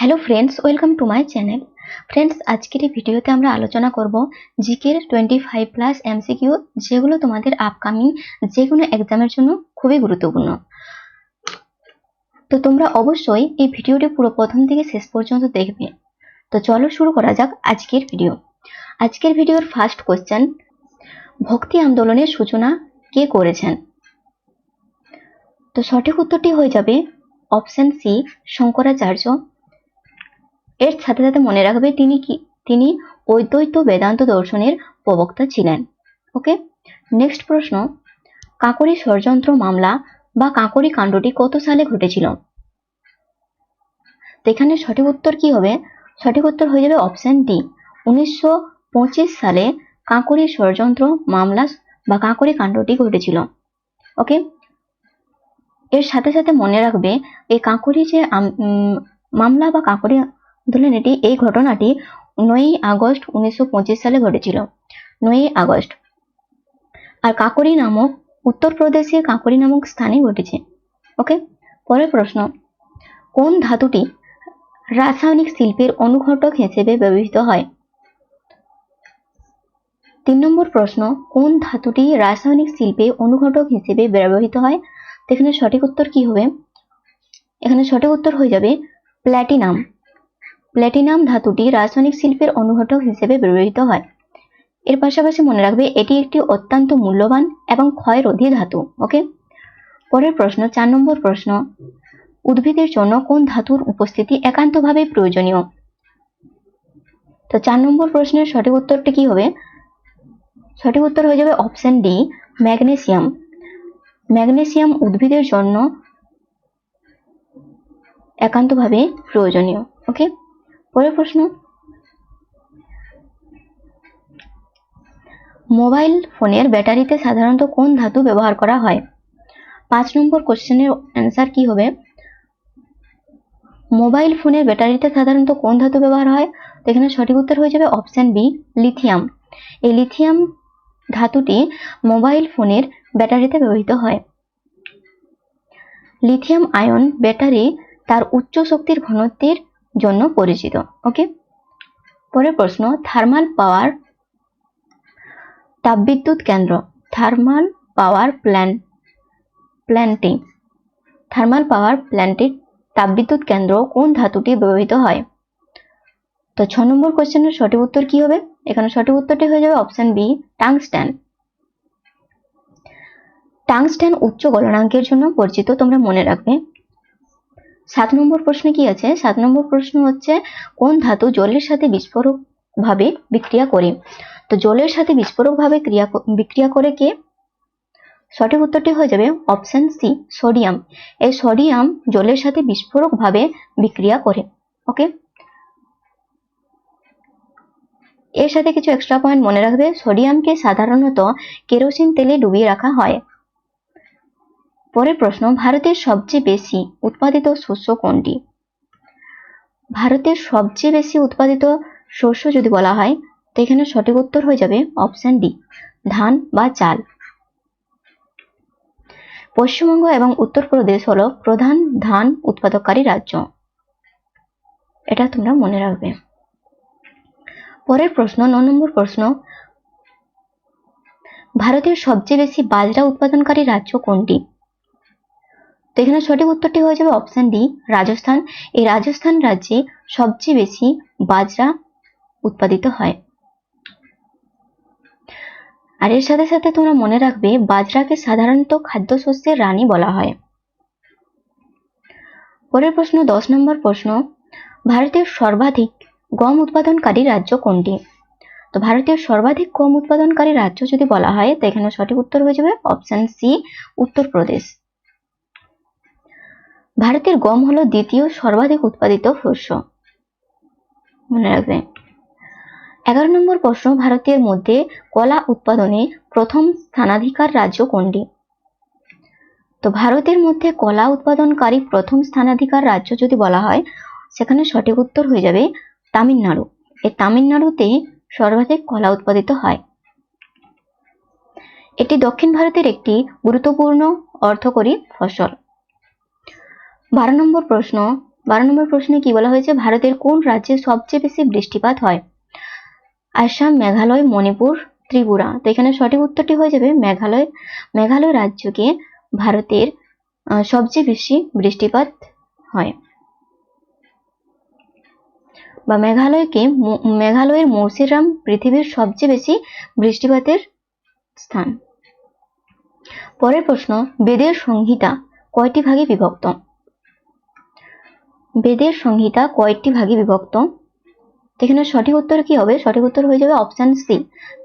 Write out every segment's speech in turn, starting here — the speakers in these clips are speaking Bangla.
Hello friends, welcome to my channel. Friends, আজকের এই ভিডিওতে আমরা আলোচনা করব জিকের 25+ এমসিকিউ, যেগুলো তোমাদের আপকামিং যে কোনো এক্সামের জন্য খুবই গুরুত্বপূর্ণ। তো তোমরা অবশ্যই এই ভিডিওটি পুরো প্রথম থেকে শেষ পর্যন্ত দেখবে। তো চলো শুরু করা যাক আজকের ভিডিও। আজকের ভিডিওর ফার্স্ট কোশ্চেন, ভক্তি আন্দোলনের সূচনা কে করেছেন? তো সঠিক উত্তরটি হয়ে যাবে অপশন সি, শঙ্করাচার্য। এর সাথে সাথে মনে রাখবে তিনি অদ্বৈত বেদান্ত দর্শনের প্রবক্তা ছিলেন। ওকে, নেক্সট প্রশ্ন, কাকরি ষড়যন্ত্র মামলা বা কাকরি কাণ্ডটি কত সালে ঘটেছিল? তো এখানে সঠিক উত্তর কি হবে? সঠিক উত্তর হয়ে যাবে অপশন ডি, 1925 সালে কাকরি ষড়যন্ত্র মামলা বা কাকরি কাণ্ডটি ঘটেছিল। ওকে, এর সাথে সাথে মনে রাখবে এই কাকরি যে মামলা বা কাকরি আন্দোলন, এই ঘটনাটি 9ই আগস্ট 1925 সালে ঘটেছিল, 9ই আগস্ট। আর কাকরি নামক উত্তরপ্রদেশের কাকরি নামক স্থানে ঘটেছে। ওকে, পরের প্রশ্ন, কোন ধাতুটি রাসায়নিক শিল্পের অনুঘটক হিসেবে ব্যবহৃত হয়? 3 নম্বর প্রশ্ন, কোন ধাতুটি রাসায়নিক শিল্পে অনুঘটক হিসেবে ব্যবহৃত হয়? এখানে সঠিক উত্তর কি হবে? এখানে সঠিক উত্তর হয়ে যাবে প্ল্যাটিনাম। প্ল্যাটিনাম ধাতুটি রাসায়নিক শিল্পের অনুঘটক হিসেবে ব্যবহৃত হয়। এর পাশাপাশি মনে রাখবে এটি একটি অত্যন্ত মূল্যবান এবং ক্ষয়রোধী ধাতু। ওকে, পরের প্রশ্ন, 4 নম্বর প্রশ্ন, উদ্ভিদের জন্য কোন ধাতুর উপস্থিতি একান্তভাবে প্রয়োজনীয়? তো 4 নম্বর প্রশ্নের সঠিক উত্তরটি কি হবে? সঠিক উত্তর হয়ে যাবে অপশন ডি, ম্যাগনেসিয়াম। ম্যাগনেসিয়াম উদ্ভিদের জন্য একান্তভাবে প্রয়োজনীয়। ওকে, পরের প্রশ্ন, মোবাইল ফোনের ব্যাটারিতে সাধারণত কোন ধাতু ব্যবহার করা হয়? 5 নম্বর কোশ্চেনের অ্যান্সার কি হবে? মোবাইল ফোনের ব্যাটারিতে সাধারণত কোন ধাতু ব্যবহার হয়? এখানে সঠিক উত্তর হয়ে যাবে অপশন বি, লিথিয়াম। এই লিথিয়াম ধাতুটি মোবাইল ফোনের ব্যাটারিতে ব্যবহৃত হয়। লিথিয়াম আয়ন ব্যাটারি তার উচ্চ শক্তির ঘনত্বের জন্য পরিচিত। ওকে, পরের প্রশ্ন, থার্মাল পাওয়ার তাপবিদ্যুৎ কেন্দ্র, থার্মাল পাওয়ার প্ল্যান্টে তাপবিদ্যুৎ কেন্দ্র কোন ধাতুটি ব্যবহৃত হয়? তো 6 নম্বর কোশ্চেনের সঠিক উত্তর কি হবে? এখানে সঠিক উত্তরটি হয়ে যাবে অপশন বি, টাংস্টেন। টাংস্টেন উচ্চ গলনাঙ্কের জন্য পরিচিত, তোমরা মনে রাখবে। 7 নম্বর প্রশ্ন কি আছে? 7 নম্বর প্রশ্ন হচ্ছে, কোন ধাতু জলের সাথে বিস্ফোরক ভাবে বিক্রিয়া করে? তো জলের সাথে বিস্ফোরক ভাবে বিক্রিয়া করে কে? সঠিক উত্তরটি হয়ে যাবে অপশন সি, সোডিয়াম। এই সোডিয়াম জলের সাথে বিস্ফোরক ভাবে বিক্রিয়া করে। ওকে, এর সাথে কিছু এক্সট্রা পয়েন্ট মনে রাখবে। সোডিয়ামকে সাধারণত কেরোসিন তেলে ডুবিয়ে রাখা হয়। পরের প্রশ্ন, ভারতের সবচেয়ে বেশি উৎপাদিত শস্য কোনটি? ভারতের সবচেয়ে বেশি উৎপাদিত শস্য যদি বলা হয়, তো এখানে সঠিক উত্তর হয়ে যাবে অপশন ডি, ধান বা চাল। পশ্চিমবঙ্গ এবং উত্তরপ্রদেশ হলো প্রধান ধান উৎপাদনকারী রাজ্য, এটা তোমরা মনে রাখবে। পরের প্রশ্ন, 9 নম্বর প্রশ্ন, ভারতের সবচেয়ে বেশি বাজরা উৎপাদনকারী রাজ্য কোনটি? তো এখানে সঠিক উত্তরটি হয়ে যাবে অপশন ডি, রাজস্থান। এই রাজস্থান রাজ্যে সবচেয়ে বেশি বাজরা উৎপাদিত হয়। আর এর সাথে সাথে তোমরা মনে রাখবে বাজরাকে সাধারণত খাদ্যশস্যের রানী বলা হয়। পরের প্রশ্ন, 10 নম্বর প্রশ্ন, ভারতের সর্বাধিক গম উৎপাদনকারী রাজ্য কোনটি? তো ভারতের সর্বাধিক গম উৎপাদনকারী রাজ্য যদি বলা হয়, তো এখানে সঠিক উত্তর হয়ে যাবে অপশন সি, উত্তরপ্রদেশ। ভারতের গম হলো দ্বিতীয় সর্বাধিক উৎপাদিত শস্য, মনে রাখবে। 11 নম্বর প্রশ্ন, ভারতের মধ্যে কলা উৎপাদনে প্রথম স্থানাধিকার রাজ্য কোনটি? তো ভারতের মধ্যে কলা উৎপাদনকারী প্রথম স্থানাধিকার রাজ্য যদি বলা হয়, সেখানে সঠিক উত্তর হয়ে যাবে তামিলনাড়ু। এই তামিলনাড়ুতে সর্বাধিক কলা উৎপাদিত হয়। এটি দক্ষিণ ভারতের একটি গুরুত্বপূর্ণ অর্থকরী ফসল। 12 নম্বর প্রশ্ন, 12 নম্বর প্রশ্নে কি বলা হয়েছে, ভারতের কোন রাজ্যে সবচেয়ে বেশি বৃষ্টিপাত হয়? আসাম, মেঘালয়, মণিপুর, ত্রিপুরা। তো এখানে সঠিক উত্তরটি হয়ে যাবে মেঘালয়। মেঘালয় রাজ্যকে ভারতের সবচেয়ে বেশি বৃষ্টিপাত হয়, বা মেঘালয়ের মৌসিনরাম পৃথিবীর সবচেয়ে বেশি বৃষ্টিপাতের স্থান। পরের প্রশ্ন, বেদের সংহিতা কয়টি ভাগে বিভক্ত? বেদের সংহিতা কয়টি ভাগে বিভক্ত? এখানে সঠিক উত্তর কি হবে? সঠিক উত্তর হয়ে যাবে অপশন সি,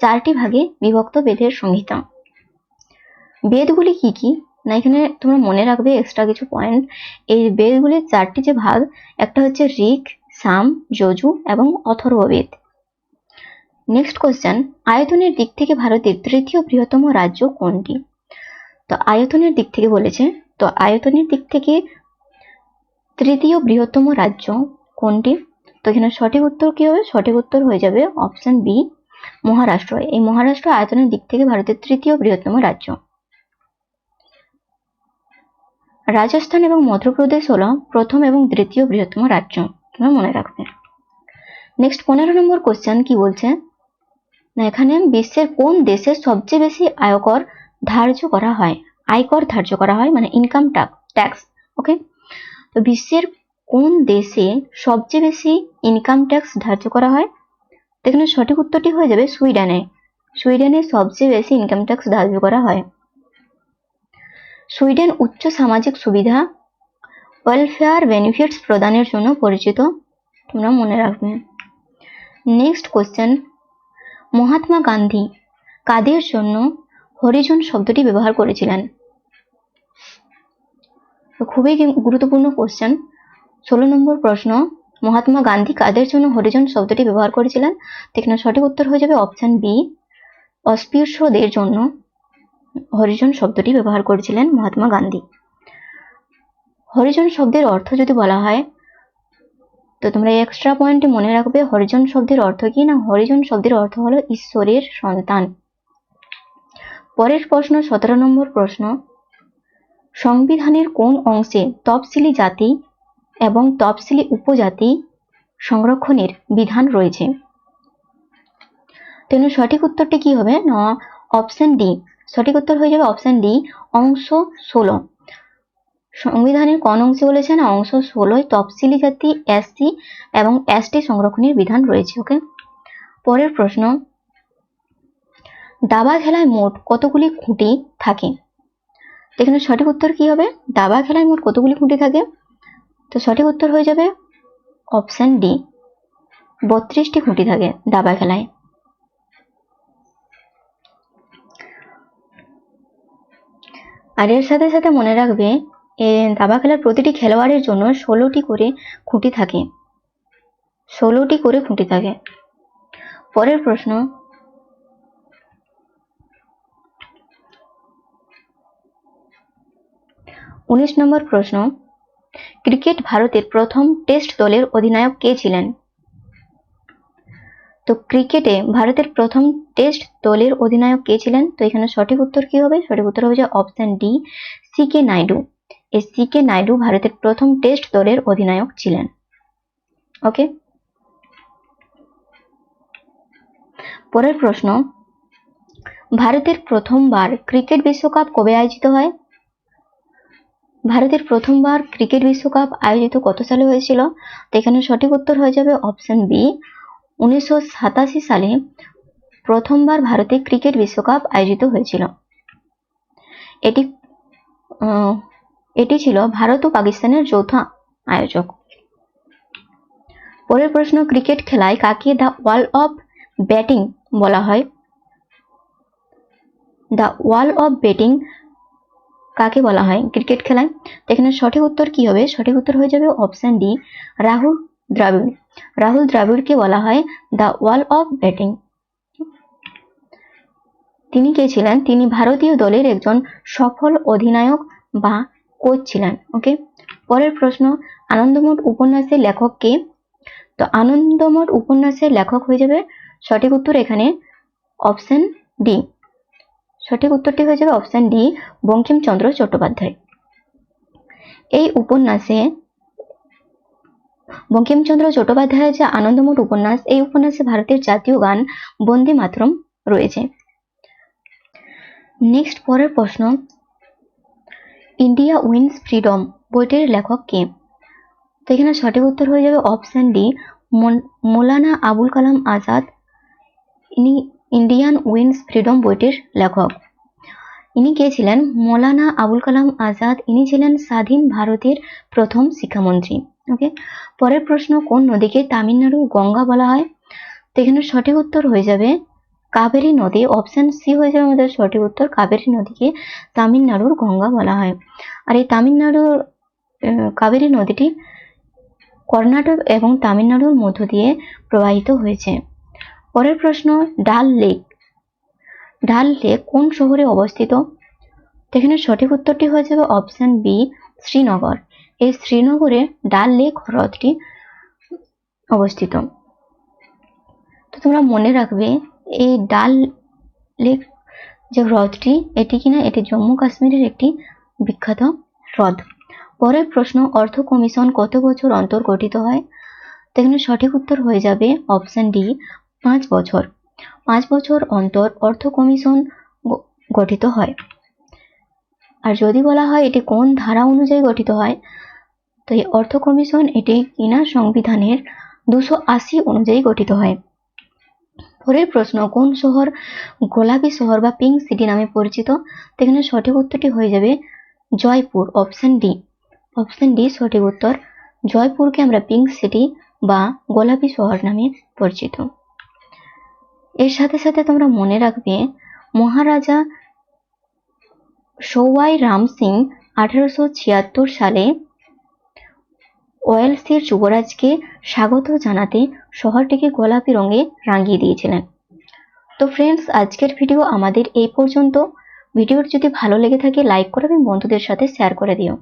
4টি ভাগে বিভক্ত বেদের সংহিতা। বেদগুলি কি কি না, এখানে তোমরা মনে রাখবে এক্সট্রা কিছু পয়েন্ট। এই বেদগুলির 4টি যে ভাগ, একটা হচ্ছে ঋক, সাম, যজু এবং অথর্ববেদ। নেক্সট কোশ্চেন, আয়তনের দিক থেকে ভারতের তৃতীয় বৃহত্তম রাজ্য কোনটি? তো আয়তনের দিক থেকে বলেছে, তো আয়তনের দিক থেকে তৃতীয় বৃহত্তম রাজ্য কোনটি? তো এখানে সঠিক উত্তর কি হবে? সঠিক উত্তর হয়ে যাবে অপশন বি, মহারাষ্ট্র। এই মহারাষ্ট্র আয়তনের দিক থেকে ভারতের তৃতীয় বৃহত্তম রাজ্য। রাজস্থান এবং মধ্যপ্রদেশ হলো প্রথম এবং দ্বিতীয় বৃহত্তম রাজ্য, তোমরা মনে রাখবে। নেক্সট 15 নম্বর কোশ্চেন কি বলছে না, এখানে বিশ্বের কোন দেশের সবচেয়ে বেশি আয়কর ধার্য করা হয়? আয়কর ধার্য করা হয় মানে ইনকাম ট্যাক্স। ওকে, তো বিশ্বের কোন দেশে সবচেয়ে বেশি ইনকাম ট্যাক্স ধার্য করা হয়? এখানে সঠিক উত্তরটি হয়ে যাবে সুইডেনে। সুইডেনে সবচেয়ে বেশি ইনকাম ট্যাক্স ধার্য করা হয়। সুইডেন উচ্চ সামাজিক সুবিধা ওয়েলফেয়ার বেনিফিটস প্রদানের জন্য পরিচিত, তোমরা মনে রাখবে। নেক্সট কোশ্চেন, মহাত্মা গান্ধী কাদের জন্য হরিজন শব্দটি ব্যবহার করেছিলেন? খুবই গুরুত্বপূর্ণ কোশ্চেন। 16 নম্বর প্রশ্ন, মহাত্মা গান্ধী কাদের জন্য হরিজন শব্দটি ব্যবহার করেছিলেন? এখানে সঠিক উত্তর হয়ে যাবে অপশন বি, অস্পৃশ্যদের জন্য হরিজন শব্দটি ব্যবহার করেছিলেন মহাত্মা গান্ধী। হরিজন শব্দের অর্থ যদি বলা হয়, তো তোমরা এক্সট্রা পয়েন্টে মনে রাখবে হরিজন শব্দের অর্থ কি না, হরিজন শব্দের অর্থ হলো ঈশ্বরের সন্তান। পরের প্রশ্ন 17 নম্বর প্রশ্ন, সংবিধানের কোন অংশে তফসিলি জাতি এবং তফসিলি উপজাতি সংরক্ষণের বিধান রয়েছে? তেমন সঠিক উত্তরটি কি হবে না, অপশন ডি। সঠিক উত্তর হয়ে যাবে অপশন ডি, অংশ 16। সংবিধানের কোন অংশে বলেছে না, অংশ 16 তফসিলি জাতি, এসসি এবং এসটি সংরক্ষণের বিধান রয়েছে। ওকে, পরের প্রশ্ন, দাবা খেলায় মোট কতগুলি খুঁটি থাকে? এখানে সঠিক উত্তর কি হবে? দাবা খেলায় মোট কতগুলি খুঁটি থাকে? তো সঠিক উত্তর হয়ে যাবে অপশন ডি, 32টি খুঁটি থাকে দাবা খেলায়। আর এর সাথে সাথে মনে রাখবে দাবা খেলার প্রতিটি খেলোয়াড়ের জন্য 16টি করে খুঁটি থাকে, 16টি করে খুঁটি থাকে। পরের প্রশ্ন, উনিশ নম্বর প্রশ্ন, ক্রিকেট ভারতের প্রথম টেস্ট দলের অধিনায়ক কে ছিলেন? তো ক্রিকেটে ভারতের প্রথম টেস্ট দলের অধিনায়ক কে ছিলেন? তো এখানে সঠিক উত্তর কি হবে? সঠিক উত্তর হবে যে অপশন ডি, সি.কে. নাইডু। এই সি.কে. নাইডু ভারতের প্রথম টেস্ট দলের অধিনায়ক ছিলেন। ওকে, পরের প্রশ্ন, ভারতের প্রথমবার ক্রিকেট বিশ্বকাপ কবে আয়োজিত হয়? ভারতের প্রথমবার ক্রিকেট বিশ্বকাপ আয়োজিত কত সালে হয়েছিল? তো এখানে সঠিক উত্তর হয়ে যাবে অপশন বি, 1987 সালে প্রথমবার ভারতে ক্রিকেট বিশ্বকাপ আয়োজিত হয়েছিল। এটি ছিল ভারত ও পাকিস্তানের যৌথ আয়োজক। পরের প্রশ্ন, ক্রিকেট খেলায় কাকে দ্য ওয়াল অফ ব্যাটিং বলা হয়? দ্য ওয়াল অফ ব্যাটিং কাকে বলা হয় ক্রিকেট খেলায়? এখানে সঠিক উত্তর কি হবে? সঠিক উত্তর হয়ে যাবে অপশন ডি, রাহুল দ্রাবিড়। রাহুল দ্রাবিড়কে বলা হয় দ্য ওয়াল অফ ব্যাটিং। তিনি কে ছিলেন? তিনি ভারতীয় দলের একজন সফল অধিনায়ক বা কোচ ছিলেন। ওকে, পরের প্রশ্ন, আনন্দমঠ উপন্যাসের লেখক কে? তো আনন্দমঠ উপন্যাসের লেখক হয়ে যাবে, সঠিক উত্তর এখানে অপশন ডি। সঠিক উত্তরটি হয়ে যাবে অপশন ডি, বঙ্কিমচন্দ্র চট্টোপাধ্যায়। এই উপন্যাসে বঙ্কিমচন্দ্র চট্টোপাধ্যায়ের যে আনন্দমঠ উপন্যাস, এই উপন্যাসে ভারতের জাতীয় গান বন্দে মাতরম রয়েছে। নেক্সট পরের প্রশ্ন, ইন্ডিয়া উইন্স ফ্রিডম বইটির লেখক কে? তো এখানে সঠিক উত্তর হয়ে যাবে অপশন ডি, মৌলানা আবুল কালাম আজাদ। ইনি ইন্ডিয়ান উইন্স ফ্রিডম বইটির লেখক। ইনি কে ছিলেন? মৌলানা আবুল কালাম আজাদ। ইনি ছিলেন স্বাধীন ভারতের প্রথম শিক্ষামন্ত্রী। ওকে, পরের প্রশ্ন, কোন নদীকে তামিলনাড়ুর গঙ্গা বলা হয়? তো এখানে সঠিক উত্তর হয়ে যাবে কাবেরী নদী। অপশন সি হয়ে যাবে আমাদের সঠিক উত্তর, কাবেরী নদীকে তামিলনাড়ুর গঙ্গা বলা হয়। আর এই তামিলনাড়ুর কাবেরী নদীটি কর্ণাটক এবং তামিলনাড়ুর মধ্য দিয়ে প্রবাহিত হয়েছে। পরের প্রশ্ন, ডাল লেক কোন শহরে অবস্থিত? এখানে সঠিক উত্তরটি হয়ে যাবে অপশন বি, শ্রীনগর। এই শ্রীনগরে ডাল লেক হ্রদটি অবস্থিত। তো তোমরা মনে রাখবে এই ডাল লেক যে হ্রদটি, এটি জম্মু কাশ্মীরের একটি বিখ্যাত হ্রদ। পরের প্রশ্ন, অর্থ কমিশন কত বছর অন্তর গঠিত হয়? এখানে সঠিক উত্তর হয়ে যাবে অপশন ডি, 5 বছর। 5 বছর অন্তর অর্থ কমিশন গঠিত হয়। আর যদি বলা হয় এটি কোন ধারা অনুযায়ী গঠিত হয়, তো এই অর্থ কমিশন এটি কিনা সংবিধানের 280 অনুযায়ী গঠিত হয়। পরের প্রশ্ন, কোন শহর গোলাপি শহর বা পিঙ্ক সিটি নামে পরিচিত? এখানে সঠিক উত্তরটি হয়ে যাবে জয়পুর। অপশন ডি সঠিক উত্তর। জয়পুরকে আমরা পিঙ্ক সিটি বা গোলাপি শহর নামে পরিচিত। এর সাথে সাথে তোমরা মনে রাখবে মহারাজা সৌয়াই রাম সিং 1876 সালে ওয়েলসের যুবরাজকে স্বাগত জানাতে শহরটিকে গোলাপি রঙে রাঙিয়ে দিয়েছিলেন। তো ফ্রেন্ডস, আজকের ভিডিও আমাদের এই পর্যন্ত। ভিডিওটি যদি ভালো লেগে থাকে লাইক করো এবং বন্ধুদের সাথে শেয়ার করে দিও।